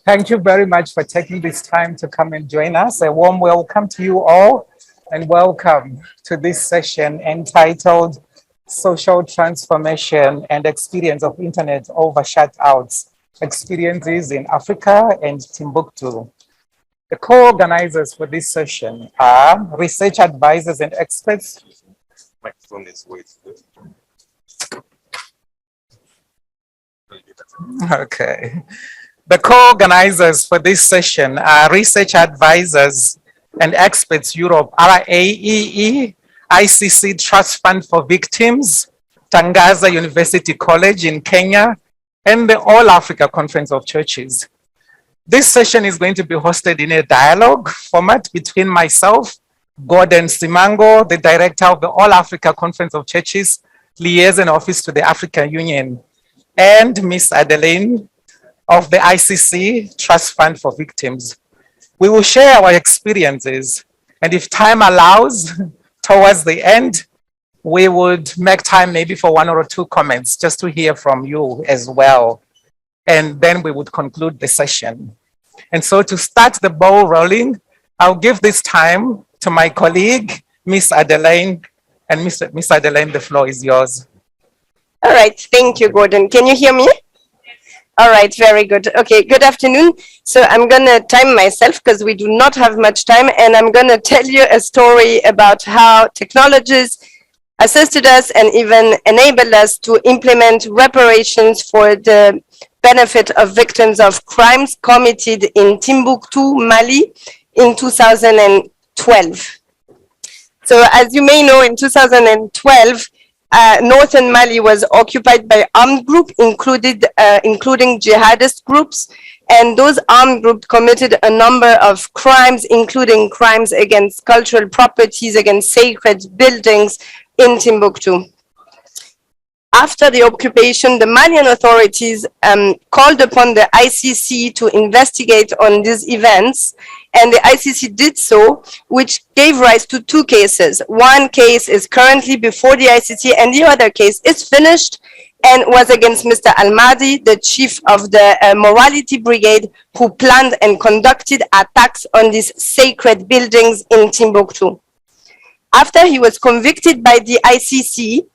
Thank you very much for taking this time to come and join us. A warm welcome to you all and welcome to this session entitled Social Transformation and Experience of Internet over Shutouts, Experiences in Africa and Timbuktu. The co-organizers for this session are research advisors and experts. Microphone is way too good. Okay. The co-organizers for this session are research advisors and experts Europe, RAACC, ICC Trust Fund for Victims, Tangaza University College in Kenya, and the All Africa Conference of Churches. This session is going to be hosted in a dialogue format between myself, Gordon Simango, the director of the All Africa Conference of Churches, Liaison Office to the African Union, and Ms. Adeline of the ICC Trust Fund for Victims. We will share our experiences, and if time allows, towards the end, we would make time maybe for one or two comments just to hear from you as well. And then we would conclude the session. And so to start the ball rolling, I'll give this time to my colleague, Ms. Adeline. And Ms. Adeline, the floor is yours. All right, thank you, Gordon. Can you hear me? All right, very good. Okay, good afternoon. So I'm gonna time myself because we do not have much time, and I'm gonna tell you a story about how technologies assisted us and even enabled us to implement reparations for the benefit of victims of crimes committed in Timbuktu, Mali in 2012. So as you may know, in 2012, northern Mali was occupied by armed groups, including jihadist groups, and those armed groups committed a number of crimes, including crimes against cultural properties, against sacred buildings in Timbuktu. After the occupation, the Malian authorities called upon the ICC to investigate on these events, and the ICC did so, which gave rise to two cases. One case is currently before the ICC, and the other case is finished and was against Mr. Al-Mahdi, the chief of the Morality Brigade, who planned and conducted attacks on these sacred buildings in Timbuktu. After he was convicted by the ICC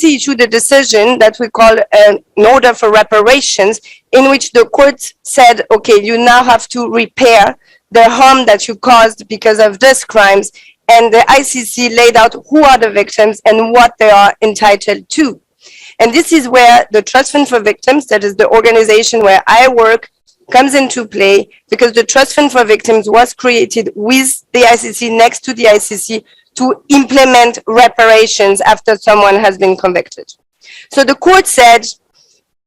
issued a decision that we call an order for reparations, in which the court said, okay, you now have to repair the harm that you caused because of these crimes, and the ICC laid out who are the victims and what they are entitled to. And this is where the Trust Fund for Victims, that is the organization where I work, comes into play, because the Trust Fund for Victims was created with the ICC, next to the ICC, to implement reparations after someone has been convicted. So the court said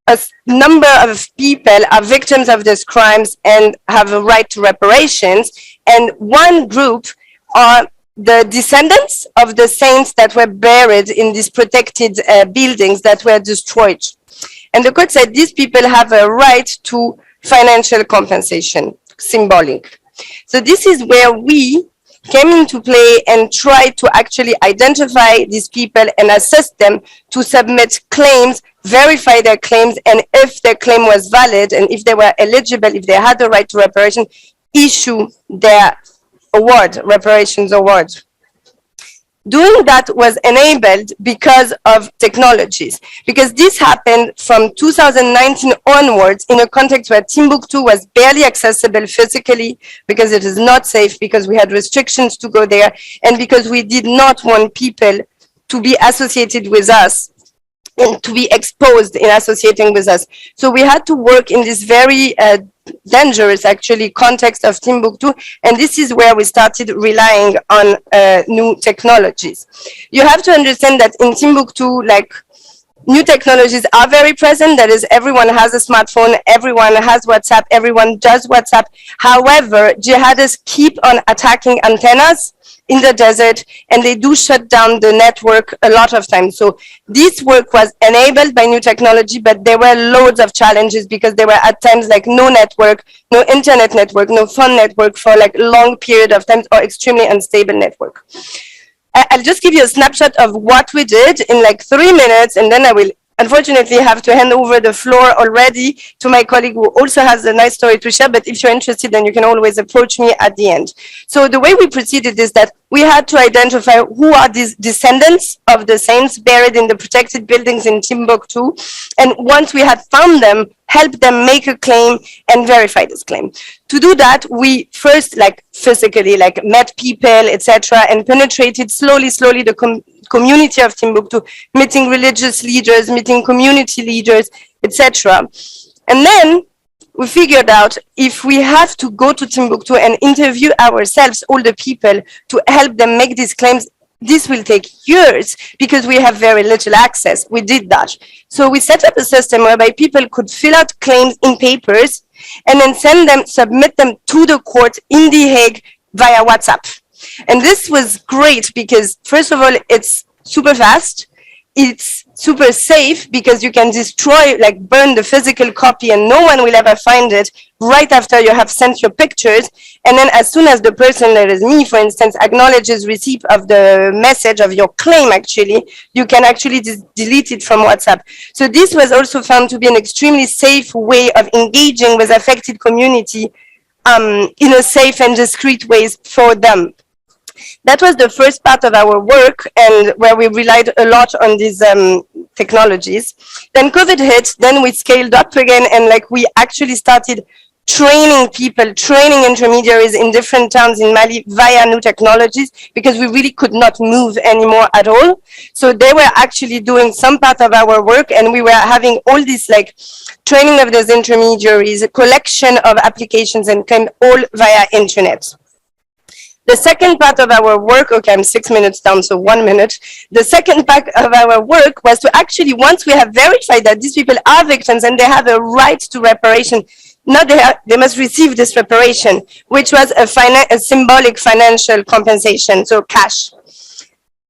a number of people are victims of these crimes and have a right to reparations, and one group are the descendants of the saints that were buried in these protected buildings that were destroyed. And the court said these people have a right to financial compensation, symbolic. So this is where we came into play and tried to actually identify these people and assist them to submit claims, verify their claims, and if their claim was valid and if they were eligible, if they had the right to reparation, issue their award, reparations award. Doing that was enabled because of technologies, because this happened from 2019 onwards in a context where Timbuktu was barely accessible physically, because it is not safe, because we had restrictions to go there, and because we did not want people to be associated with us and to be exposed in associating with us. So we had to work in this very dangerous, actually, context of Timbuktu, and this is where we started relying on new technologies. You have to understand that in Timbuktu, like, new technologies are very present. That is, everyone has a smartphone, everyone has WhatsApp, everyone does WhatsApp. However, jihadists keep on attacking antennas in the desert, and they do shut down the network a lot of times. So this work was enabled by new technology, but there were loads of challenges, because there were at times like no network, no internet network, no phone network for like long period of time, or extremely unstable network. I'll just give you a snapshot of what we did in like 3 minutes, and then I will unfortunately have to hand over the floor already to my colleague who also has a nice story to share, but if you're interested, then you can always approach me at the end. So the way we proceeded is that we had to identify who are these descendants of the saints buried in the protected buildings in Timbuktu. And once we had found them, help them make a claim and verify this claim. To do that, we first physically met people, etc., and penetrated slowly the community of Timbuktu, meeting religious leaders, meeting community leaders, etc. And then we figured out if we have to go to Timbuktu and interview ourselves, all the people, to help them make these claims, this will take years because we have very little access. We did that. So we set up a system whereby people could fill out claims in papers and then submit them to the court in The Hague via WhatsApp. And this was great because, first of all, it's super fast. It's super safe because you can destroy, burn the physical copy and no one will ever find it right after you have sent your pictures. And then as soon as the person, that is me, for instance, acknowledges receipt of the message of your claim, actually, you can actually delete it from WhatsApp. So this was also found to be an extremely safe way of engaging with affected community in a safe and discreet ways for them. That was the first part of our work, and where we relied a lot on these technologies. Then COVID hit, then we scaled up again, and we actually started training people, training intermediaries in different towns in Mali via new technologies, because we really could not move anymore at all. So they were actually doing some part of our work, and we were having all this training of those intermediaries, a collection of applications and claim all via internet. The second part of our work, okay, I'm 6 minutes down, so 1 minute. The second part of our work was to actually, once we have verified that these people are victims and they have a right to reparation, now they must receive this reparation, which was a symbolic financial compensation, so cash.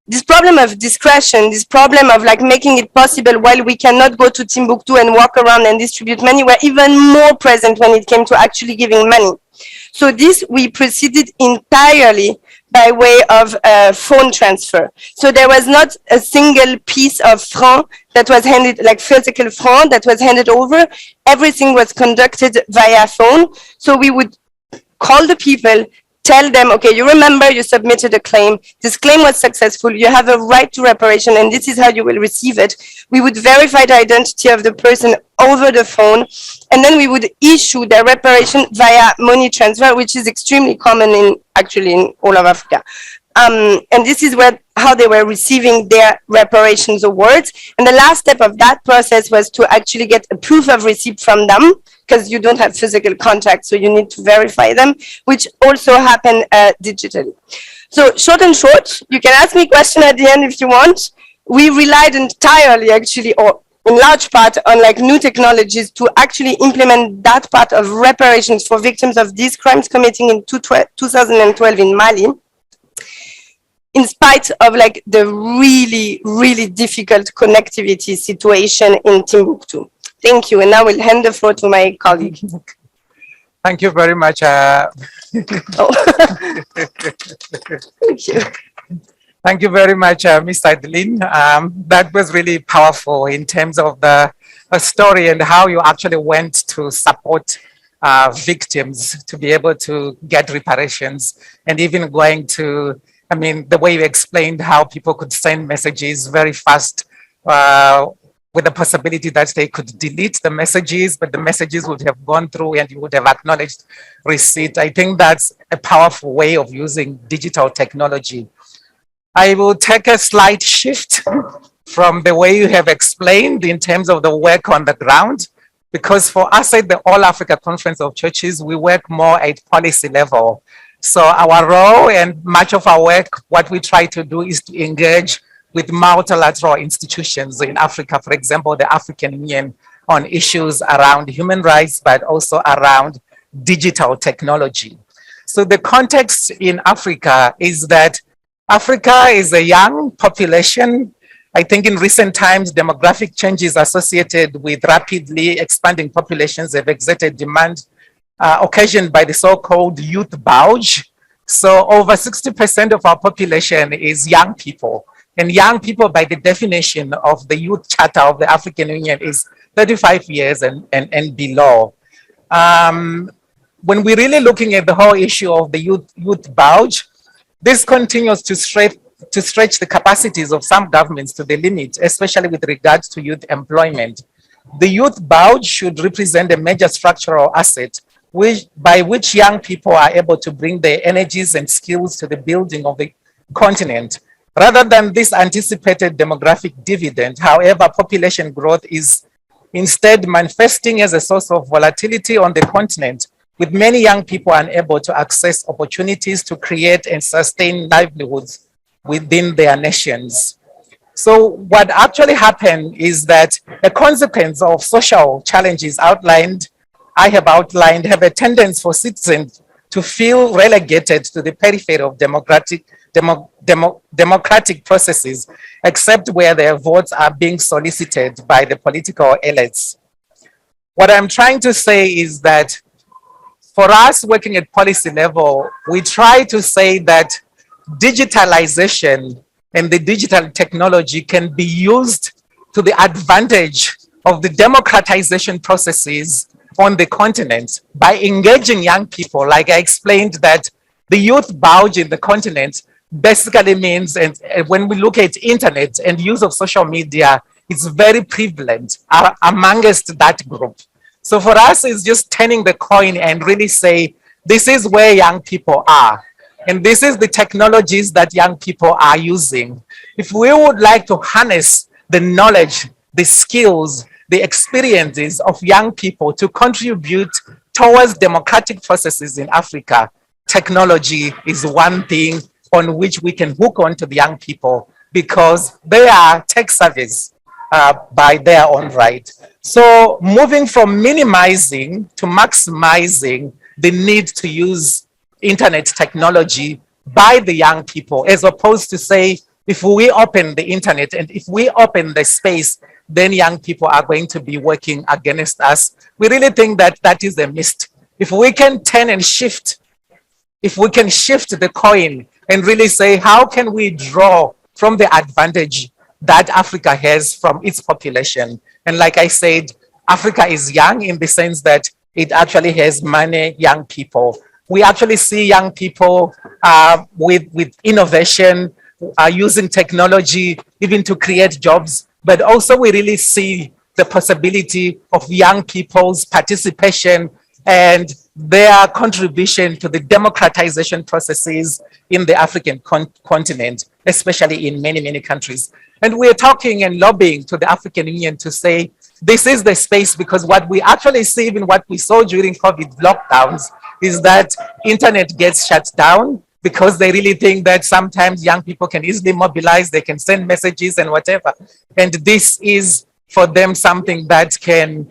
This problem of discretion, this problem of making it possible while we cannot go to Timbuktu and walk around and distribute money, were even more present when it came to actually giving money. So this we proceeded entirely by way of phone transfer. So there was not a single piece of franc that was handed, physical franc that was handed over. Everything was conducted via phone. So we would call the people, tell them, okay, you remember you submitted a claim. This claim was successful. You have a right to reparation, and this is how you will receive it. We would verify the identity of the person over the phone, and then we would issue the reparation via money transfer, which is extremely common in all of Africa. And this is how they were receiving their reparations awards. And the last step of that process was to actually get a proof of receipt from them, because you don't have physical contact, so you need to verify them, which also happen digitally. So short, you can ask me a question at the end if you want. We relied entirely, or in large part, on new technologies to actually implement that part of reparations for victims of these crimes committing in 2012 in Mali, in spite of the really, really difficult connectivity situation in Timbuktu. Thank you, and now we'll hand the floor to my colleague. Thank you very much. Oh. Thank you. Thank you very much, Ms. Adeline. That was really powerful in terms of the story and how you actually went to support victims to be able to get reparations, and even going to, the way you explained how people could send messages very fast with the possibility that they could delete the messages, but the messages would have gone through and you would have acknowledged receipt. I think that's a powerful way of using digital technology. I will take a slight shift from the way you have explained in terms of the work on the ground, because for us at the All Africa Conference of Churches, we work more at policy level. So our role and much of our work, what we try to do is to engage with multilateral institutions in Africa, for example, the African Union, on issues around human rights, but also around digital technology. So the context in Africa is that Africa is a young population. I think in recent times, demographic changes associated with rapidly expanding populations have exerted demand occasioned by the so-called youth bulge. So over 60% of our population is young people. And young people, by the definition of the Youth Charter of the African Union, is 35 years and below. When we're really looking at the whole issue of the youth bulge, this continues to stretch the capacities of some governments to the limit, especially with regards to youth employment. The youth bulge should represent a major structural asset by which young people are able to bring their energies and skills to the building of the continent. Rather than this anticipated demographic dividend, however, population growth is instead manifesting as a source of volatility on the continent, with many young people unable to access opportunities to create and sustain livelihoods within their nations. So what actually happened is that a consequence of social challenges I have outlined, have a tendency for citizens to feel relegated to the periphery of democratic processes, except where their votes are being solicited by the political elites. What I'm trying to say is that for us working at policy level, we try to say that digitalization and the digital technology can be used to the advantage of the democratization processes on the continent by engaging young people. Like I explained, that the youth bulge in the continent basically means, and when we look at internet and use of social media, it's very prevalent amongst that group. So for us, it's just turning the coin and really say, this is where young people are. And this is the technologies that young people are using. If we would like to harness the knowledge, the skills, the experiences of young people to contribute towards democratic processes in Africa, technology is one thing on which we can hook on to the young people, because they are tech savvies by their own right. So moving from minimizing to maximizing the need to use internet technology by the young people, as opposed to say, if we open the internet and if we open the space, then young people are going to be working against us. We really think that that is a mist. If we can turn and shift, if we can shift the coin and really say, how can we draw from the advantage that Africa has from its population? And like I said, Africa is young in the sense that it actually has many young people. We actually see young people with innovation, using technology even to create jobs, but also we really see the possibility of young people's participation and their contribution to the democratization processes in the African continent, especially in many, many countries. And we're talking and lobbying to the African Union to say, this is the space, because what we actually see, even what we saw during COVID lockdowns, is that internet gets shut down because they really think that sometimes young people can easily mobilize, they can send messages and whatever. And this is for them something that can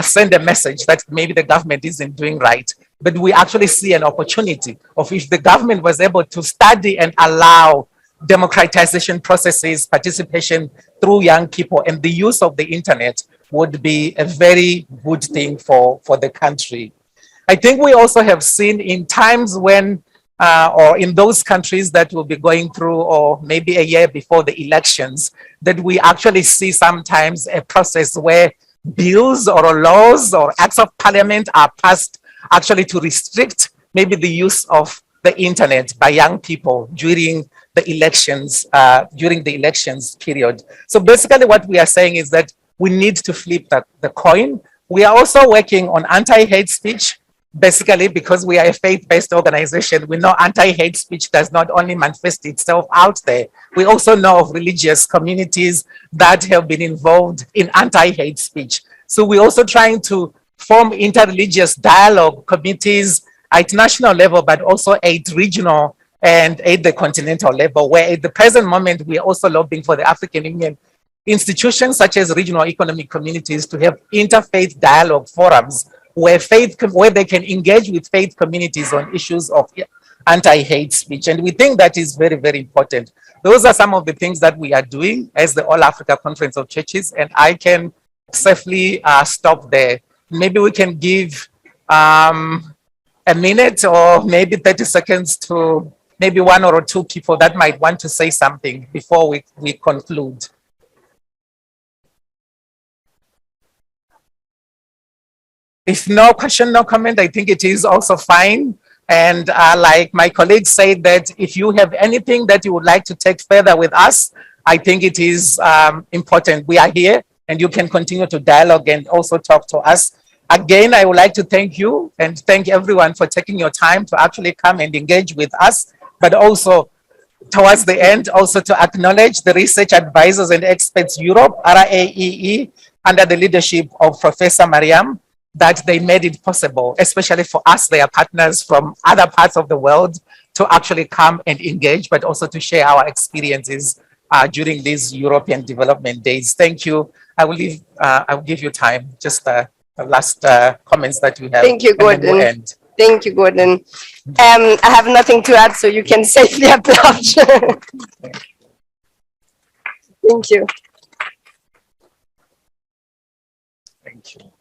send a message that maybe the government isn't doing right. But we actually see an opportunity of, if the government was able to study and allow democratization processes, participation through young people, and the use of the internet would be a very good thing for the country. I think we also have seen in times when, or in those countries that will be going through, or maybe a year before the elections, that we actually see sometimes a process where bills or laws or acts of parliament are passed actually to restrict maybe the use of the internet by young people during the elections period. So basically what we are saying is that we need to flip the coin. We are also working on anti-hate speech, basically because we are a faith-based organization. We know anti-hate speech does not only manifest itself out there. We also know of religious communities that have been involved in anti-hate speech. So we're also trying to form inter-religious dialogue committees at national level, but also at regional and at the continental level, where at the present moment, we are also lobbying for the African Union institutions such as regional economic communities to have interfaith dialogue forums where they can engage with faith communities on issues of anti-hate speech. And we think that is very, very important. Those are some of the things that we are doing as the All Africa Conference of Churches, and I can safely stop there. Maybe we can give a minute or maybe 30 seconds to maybe one or two people that might want to say something before we conclude. If no question, no comment, I think it is also fine. And like my colleagues said, that if you have anything that you would like to take further with us, I think it is important. We are here and you can continue to dialogue and also talk to us. Again, I would like to thank you and thank everyone for taking your time to actually come and engage with us, but also towards the end, also to acknowledge the Research Advisors and Experts Europe, RAEE, under the leadership of Professor Mariam, that they made it possible, especially for us, their partners from other parts of the world, to actually come and engage, but also to share our experiences during these European Development Days. Thank you. I will give you time, just the last comments that we have. Thank you, Gordon. We'll end. Thank you, Gordon. I have nothing to add, so you can safely applaud. Thank you. Thank you.